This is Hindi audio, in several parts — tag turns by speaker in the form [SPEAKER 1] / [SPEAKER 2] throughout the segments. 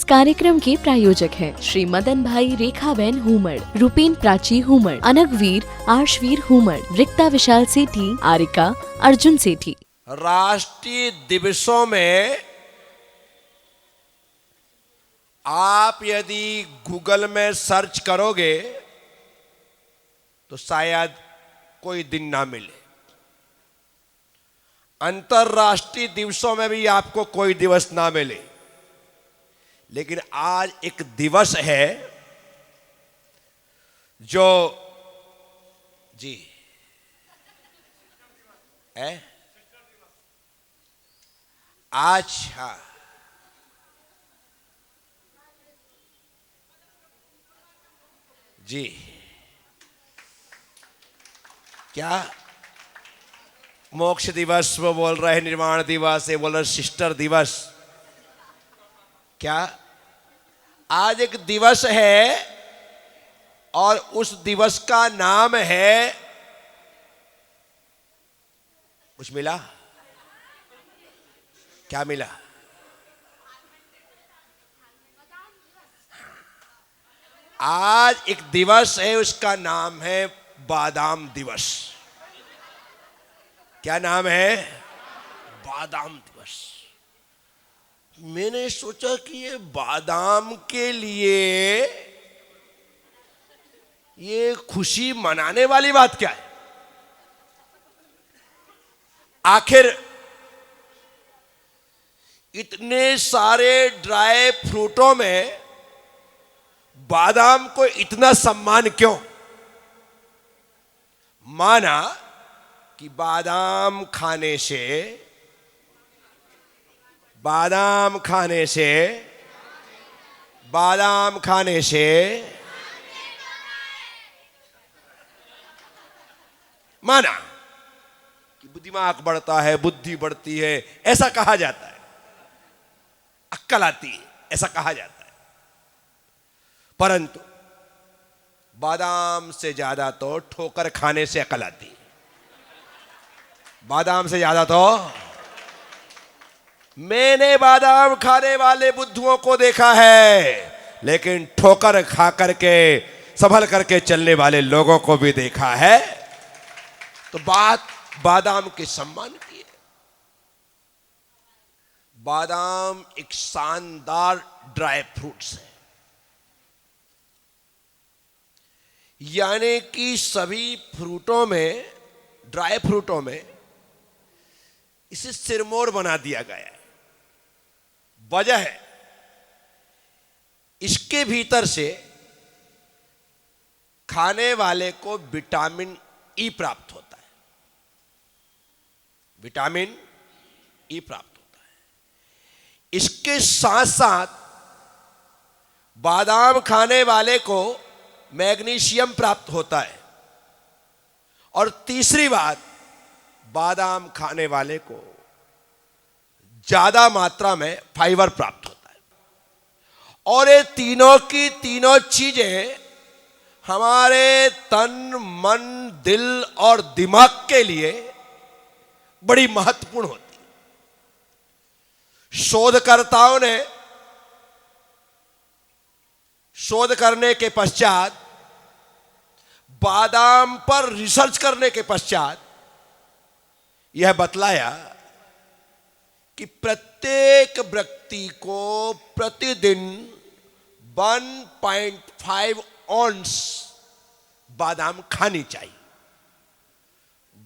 [SPEAKER 1] कार्यक्रम के प्रायोजक हैं श्री मदन भाई रेखाबेन हुमड़, रूपेन प्राची हुमड़, अनगवीर आर्शवीर हुमड़, रिक्ता विशाल सेठी, आरिका अर्जुन सेठी।
[SPEAKER 2] राष्ट्रीय दिवसों में आप यदि गूगल में सर्च करोगे तो शायद कोई दिन ना मिले। अंतर्राष्ट्रीय दिवसों में भी आपको कोई दिवस ना मिले, लेकिन आज एक दिवस है जो जी है आज। हाँ, जी क्या मोक्ष दिवस वो बोल रहे हैं, निर्माण दिवस ये बोल रहे सिस्टर दिवस। क्या आज एक दिवस है और उस दिवस का नाम है, कुछ मिला? क्या मिला? आज एक दिवस है, उसका नाम है बादाम दिवस। क्या नाम है? बादाम दिवस। मैंने सोचा कि ये बादाम के लिए ये खुशी मनाने वाली बात क्या है? आखिर इतने सारे ड्राई फ्रूटों में बादाम को इतना सम्मान क्यों? माना कि बादाम खाने से माना कि दिमाग बढ़ता है, बुद्धि बढ़ती है, ऐसा कहा जाता है, अक्ल आती है, ऐसा कहा जाता है। परंतु बादाम से ज्यादा तो ठोकर खाने से अक्ल आती है। बादाम से ज्यादा तो मैंने बादाम खाने वाले बुद्धुओं को देखा है, लेकिन ठोकर खा करके संभल करके चलने वाले लोगों को भी देखा है। तो बात बादाम के सम्मान की है। बादाम एक शानदार ड्राई फ्रूट्स है, यानी कि सभी फ्रूटों में, ड्राई फ्रूटों में इसे सिरमौर बना दिया गया है। वजह है इसके भीतर से खाने वाले को विटामिन ई प्राप्त होता है। विटामिन ई प्राप्त होता है। इसके साथ साथ बादाम खाने वाले को मैग्नीशियम प्राप्त होता है। और तीसरी बात, बादाम खाने वाले को ज्यादा मात्रा में फाइबर प्राप्त होता है। और ये तीनों की तीनों चीजें हमारे तन, मन, दिल और दिमाग के लिए बड़ी महत्वपूर्ण होती है। शोधकर्ताओं ने शोध करने के पश्चात, बादाम पर रिसर्च करने के पश्चात यह बतलाया कि प्रत्येक व्यक्ति को प्रतिदिन 1.5 ऑन्स बादाम खानी चाहिए।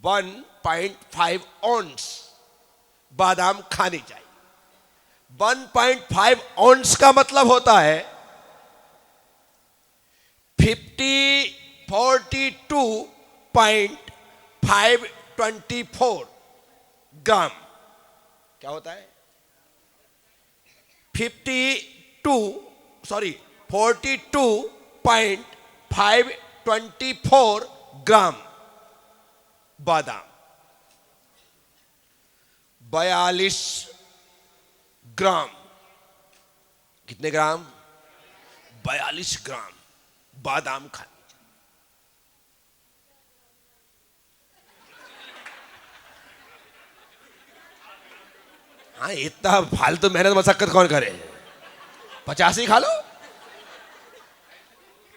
[SPEAKER 2] 1.5 ऑन्स बादाम खानी चाहिए। 1.5 ऑन्स का मतलब होता है 42.524 ग्राम। क्या होता है? 42.524 ग्राम बादाम। 42 ग्राम। कितने ग्राम? 42 ग्राम बादाम खाने। हाँ, इतना फालतू मेहनत मशक्कत कौन करे? 50 ही खा लो।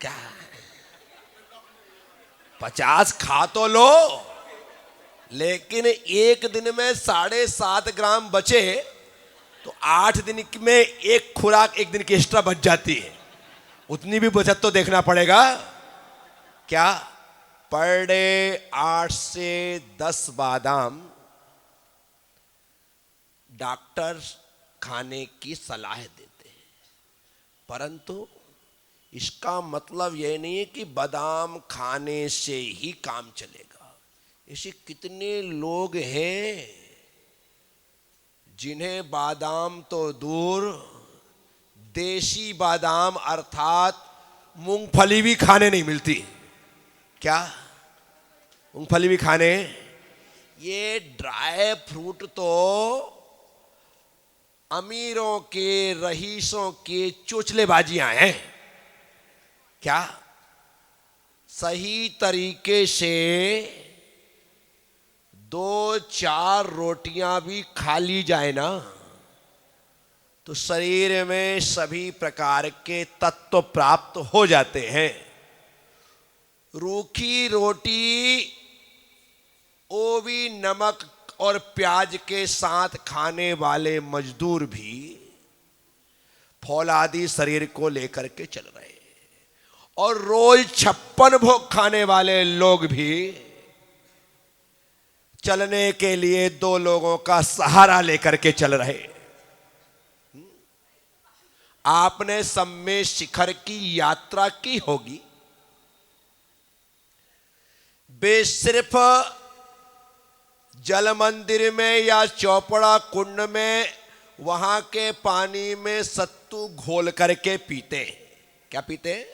[SPEAKER 2] क्या 50 खा तो लो, लेकिन एक दिन में 7.5 ग्राम बचे तो 8 दिन में एक खुराक एक दिन की एक्स्ट्रा बच जाती है। उतनी भी बचत तो देखना पड़ेगा। क्या पर डे 8 से 10 बादाम डॉक्टर खाने की सलाह देते हैं, परंतु इसका मतलब यह नहीं है कि बादाम खाने से ही काम चलेगा। ऐसे कितने लोग हैं जिन्हें बादाम तो दूर, देसी बादाम अर्थात मूंगफली भी खाने नहीं मिलती। क्या मूंगफली भी खाने? ये ड्राई फ्रूट तो अमीरों के, रईसों के चोचलेबाजियां हैं। क्या सही तरीके से 2-4 रोटियां भी खा ली जाए ना, तो शरीर में सभी प्रकार के तत्व प्राप्त हो जाते हैं। रूखी रोटी वो भी नमक और प्याज के साथ खाने वाले मजदूर भी फौलादी शरीर को लेकर के चल रहे हैं, और रोज 56 भोग खाने वाले लोग भी चलने के लिए 2 लोगों का सहारा लेकर के चल रहे। आपने सम्मेद शिखर की यात्रा की होगी। वे सिर्फ जल मंदिर में या चौपड़ा कुंड में वहां के पानी में सत्तू घोल करके पीते हैं। क्या पीते हैं?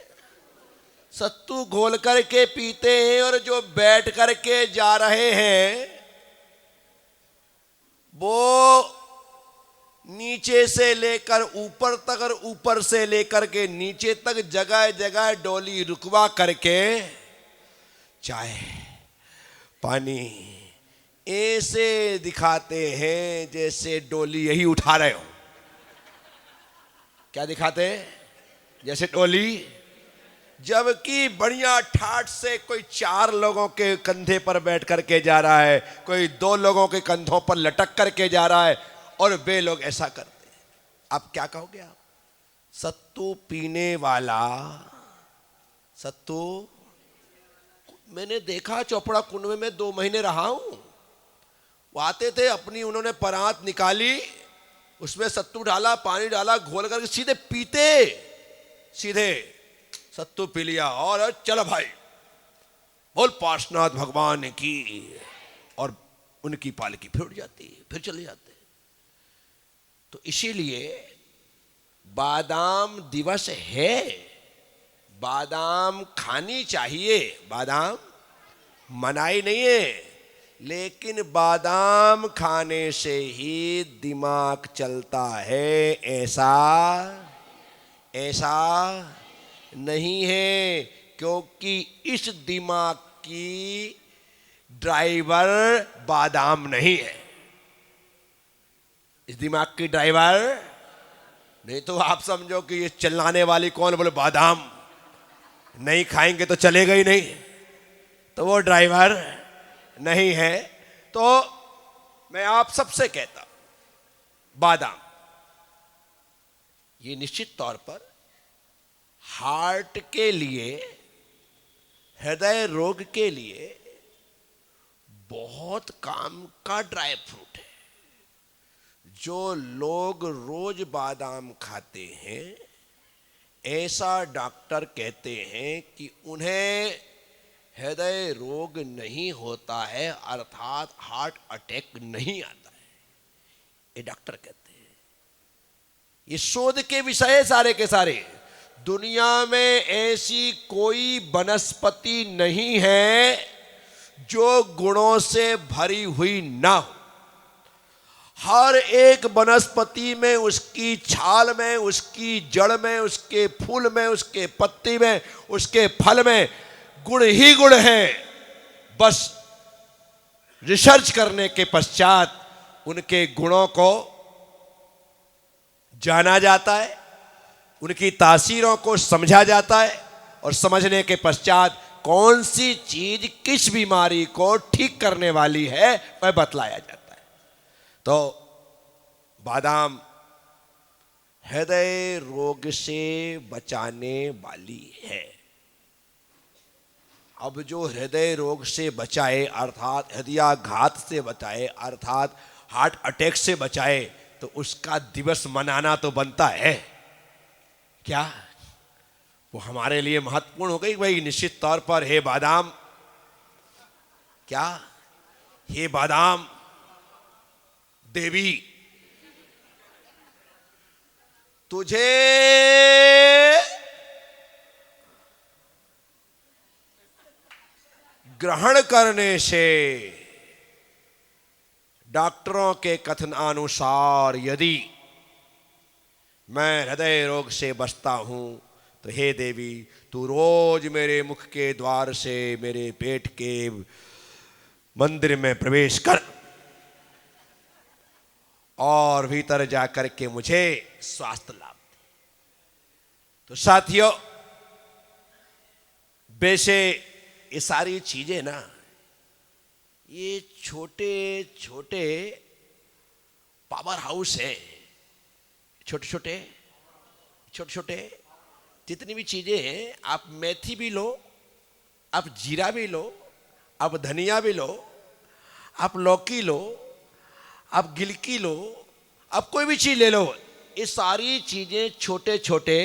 [SPEAKER 2] सत्तू घोल करके पीते हैं। और जो बैठ करके जा रहे हैं वो नीचे से लेकर ऊपर तक और ऊपर से लेकर के नीचे तक जगह जगह डोली रुकवा करके चाय पानी ऐसे दिखाते हैं जैसे डोली यही उठा रहे हो। क्या दिखाते हैं? जैसे डोली, जबकि बढ़िया ठाठ से कोई 4 लोगों के कंधे पर बैठ करके जा रहा है, कोई 2 लोगों के कंधों पर लटक करके जा रहा है, और वे लोग ऐसा करते हैं। अब क्या कहोगे आप? सत्तू पीने वाला, सत्तू मैंने देखा चौपड़ा कुंड में, मैं 2 महीने रहा हूं। वो आते थे, अपनी उन्होंने परात निकाली, उसमें सत्तू डाला, पानी डाला, घोल करके सीधे पीते, सीधे सत्तू पी लिया और चलो भाई बोल पार्श्वनाथ भगवान की, और उनकी पालकी फिर उठ जाती, फिर चले जाते। तो इसीलिए बादाम दिवस है, बादाम खानी चाहिए, बादाम मनाही नहीं है, लेकिन बादाम खाने से ही दिमाग चलता है, ऐसा नहीं है। क्योंकि इस दिमाग की ड्राइवर बादाम नहीं है। इस दिमाग की ड्राइवर नहीं तो आप समझो कि ये चलाने वाली कौन? बोले बादाम नहीं खाएंगे तो चलेगा ही नहीं, तो वो ड्राइवर नहीं है। तो मैं आप सबसे कहता हूं, बादाम ये निश्चित तौर पर हार्ट के लिए, हृदय रोग के लिए बहुत काम का ड्राई फ्रूट है। जो लोग रोज बादाम खाते हैं, ऐसा डॉक्टर कहते हैं कि उन्हें हृदय रोग नहीं होता है, अर्थात हार्ट अटैक नहीं आता है। ये डॉक्टर कहते हैं। ये शोध के विषय है सारे के सारे। दुनिया में ऐसी कोई वनस्पति नहीं है जो गुणों से भरी हुई ना हो। हर एक वनस्पति में, उसकी छाल में, उसकी जड़ में, उसके फूल में, उसके पत्ती में, उसके फल में गुण ही गुण हैं। बस रिसर्च करने के पश्चात उनके गुणों को जाना जाता है, उनकी तासीरों को समझा जाता है और समझने के पश्चात कौन सी चीज किस बीमारी को ठीक करने वाली है वह बतलाया जाता है। तो बादाम हृदय रोग से बचाने वाली है। अब जो हृदय रोग से बचाए अर्थात हृदयाघात से बचाए अर्थात हार्ट अटैक से बचाए तो उसका दिवस मनाना तो बनता है क्या? वो हमारे लिए महत्वपूर्ण हो गई भाई। निश्चित तौर पर हे बादाम, क्या हे बादाम देवी, तुझे ग्रहण करने से डॉक्टरों के कथनानुसार यदि मैं हृदय रोग से बचता हूं तो हे देवी तू रोज मेरे मुख के द्वार से मेरे पेट के मंदिर में प्रवेश कर और भीतर जाकर के मुझे स्वास्थ्य लाभ दे। तो साथियों, वैसे ये सारी चीजें ना, ये छोटे छोटे पावर हाउस है। छोटे छोटे जितनी भी चीजें हैं, आप मेथी भी लो, आप जीरा भी लो, आप धनिया भी लो, आप लौकी लो, आप गिलकी लो, आप कोई भी चीज ले लो, ये सारी चीजें छोटे छोटे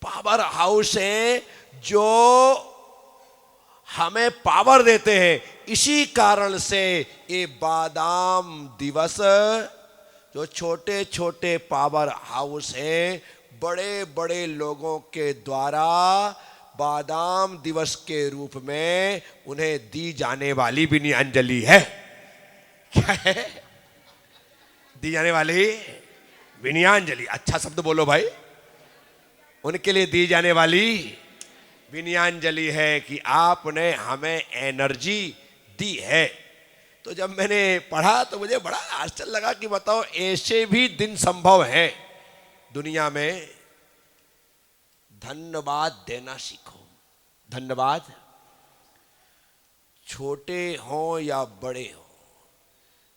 [SPEAKER 2] पावर हाउस हैं जो हमें पावर देते हैं। इसी कारण से ये बादाम दिवस, जो छोटे छोटे पावर हाउस हैं, बड़े बड़े लोगों के द्वारा बादाम दिवस के रूप में उन्हें दी जाने वाली विनयांजलि है। क्या है? दी जाने वाली विनयांजलि। अच्छा शब्द बोलो भाई। उनके लिए दी जाने वाली विनयांजलि है कि आपने हमें एनर्जी दी है। तो जब मैंने पढ़ा तो मुझे बड़ा आश्चर्य लगा कि बताओ ऐसे भी दिन संभव है दुनिया में। धन्यवाद देना सीखो। धन्यवाद, छोटे हों या बड़े हों,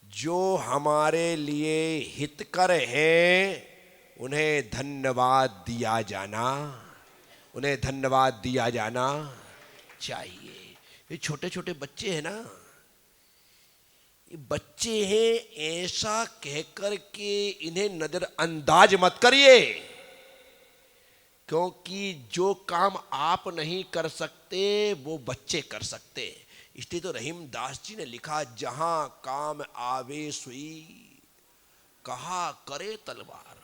[SPEAKER 2] जो हमारे लिए हितकर हैं उन्हें धन्यवाद दिया जाना, उन्हें धन्यवाद दिया जाना चाहिए। ये छोटे छोटे बच्चे हैं ना, ये बच्चे हैं, ऐसा कहकर के इन्हें नजरअंदाज मत करिए, क्योंकि जो काम आप नहीं कर सकते वो बच्चे कर सकते। इसलिए तो रहीम दास जी ने लिखा, जहां काम आवे सुई कहा करे तलवार।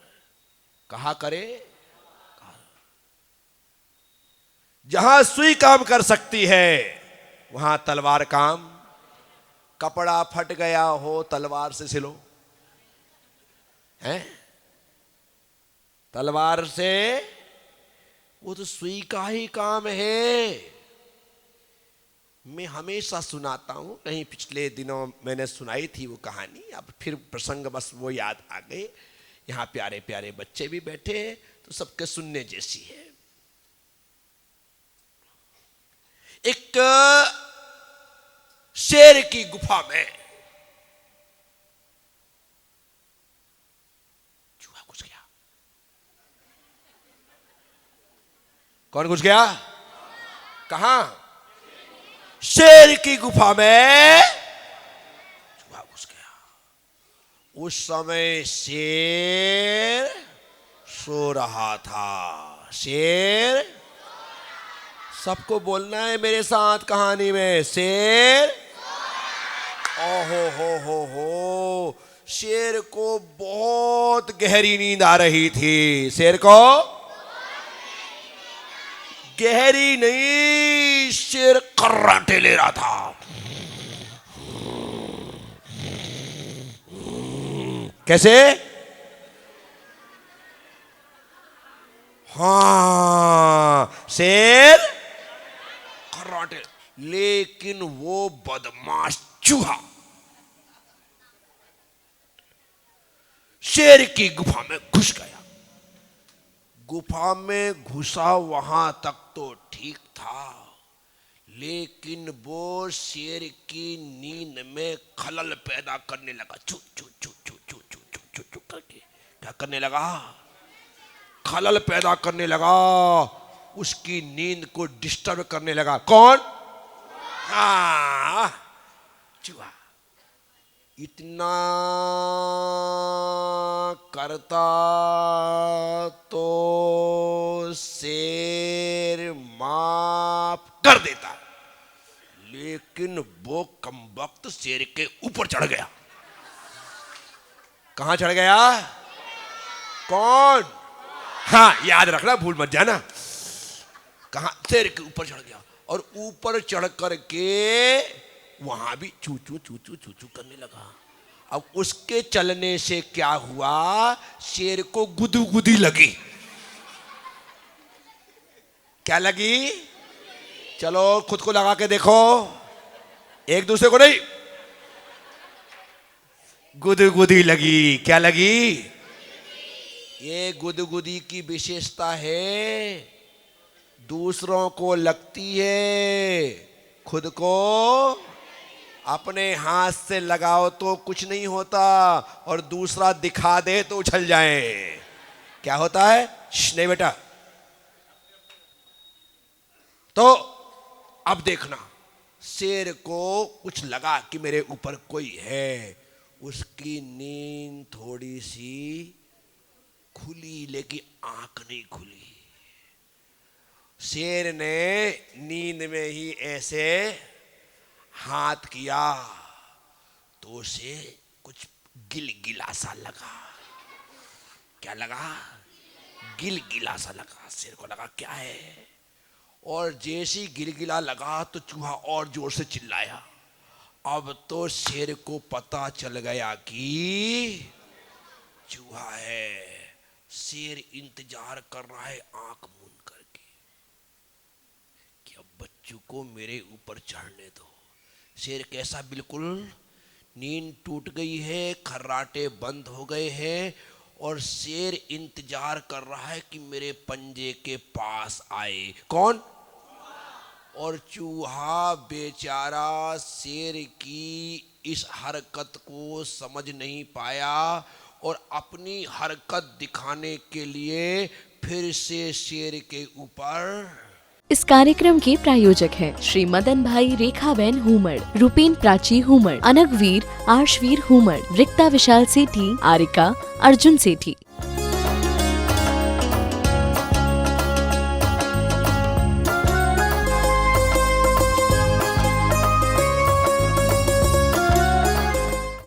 [SPEAKER 2] कहा करे, जहां सुई काम कर सकती है वहां तलवार काम। कपड़ा फट गया हो तलवार से सिलो, हैं? तलवार से, वो तो सुई का ही काम है। मैं हमेशा सुनाता हूं, कहीं पिछले दिनों मैंने सुनाई थी वो कहानी, अब फिर प्रसंग बस वो याद आ गए। यहां प्यारे प्यारे बच्चे भी बैठे हैं तो सबके सुनने जैसी है। एक शेर की गुफा में चूहा घुस गया। कौन घुस गया? कहां? शेर की गुफा में चूहा घुस गया। उस समय शेर सो रहा था। शेर, सबको बोलना है मेरे साथ कहानी में, शेर, ओहो हो, शेर को बहुत गहरी नींद आ रही थी। शेर को गहरी नहीं, शेर कर्राटे ले रहा था। कैसे? हाँ, शेर कर्राटे, लेकिन वो बदमाश चूहा शेर की गुफा में घुस गया। गुफा में घुसा वहां तक तो ठीक था, लेकिन वो शेर की नींद में खलल पैदा करने लगा। चू चू चू चू चू चू चू चू चू करके क्या करने लगा? खलल पैदा करने लगा, उसकी नींद को डिस्टर्ब करने लगा। कौन? हाँ, चूहा। इतना करता तो शेर माफ कर देता, लेकिन वो कमबख्त शेर के ऊपर चढ़ गया। कहां चढ़ गया? कौन? हाँ, याद रखना, भूल मत जाना। कहां? शेर के ऊपर चढ़ गया, और ऊपर चढ़ करके वहां भी चू चू चू चू चू चू करने लगा। अब उसके चलने से क्या हुआ? शेर को गुदगुदी लगी। क्या लगी? चलो खुद को लगा के देखो, एक दूसरे को नहीं। गुदगुदी लगी। क्या लगी? ये गुदगुदी की विशेषता है, दूसरों को लगती है, खुद को अपने हाथ से लगाओ तो कुछ नहीं होता, और दूसरा दिखा दे तो उछल जाए। क्या होता है? नहीं बेटा। तो अब देखना, शेर को कुछ लगा कि मेरे ऊपर कोई है, उसकी नींद थोड़ी सी खुली, लेकिन आंख नहीं खुली। शेर ने नींद में ही ऐसे हाथ किया तो उसे कुछ गिलगिला सा लगा। क्या लगा? गिलगिला सा लगा। शेर को लगा क्या है, और जैसी गिलगिला लगा तो चूहा और जोर से चिल्लाया। अब तो शेर को पता चल गया कि चूहा है। शेर इंतजार कर रहा है आंख मूंद करके कि अब बच्चों को मेरे ऊपर चढ़ने दो। शेर कैसा? बिल्कुल नींद टूट गई है, खर्राटे बंद हो गए हैं, और शेर इंतजार कर रहा है कि मेरे पंजे के पास आए। कौन? और चूहा बेचारा शेर की इस हरकत को समझ नहीं पाया, और अपनी हरकत दिखाने के लिए फिर से शेर के ऊपर।
[SPEAKER 1] इस कार्यक्रम के प्रायोजक हैं श्री मदन भाई रेखाबेन हुमड़, रूपेन प्राची हुमड़, अनगवीर आर्शवीर हुमड़, रिक्ता विशाल सेठी, आरिका अर्जुन सेठी।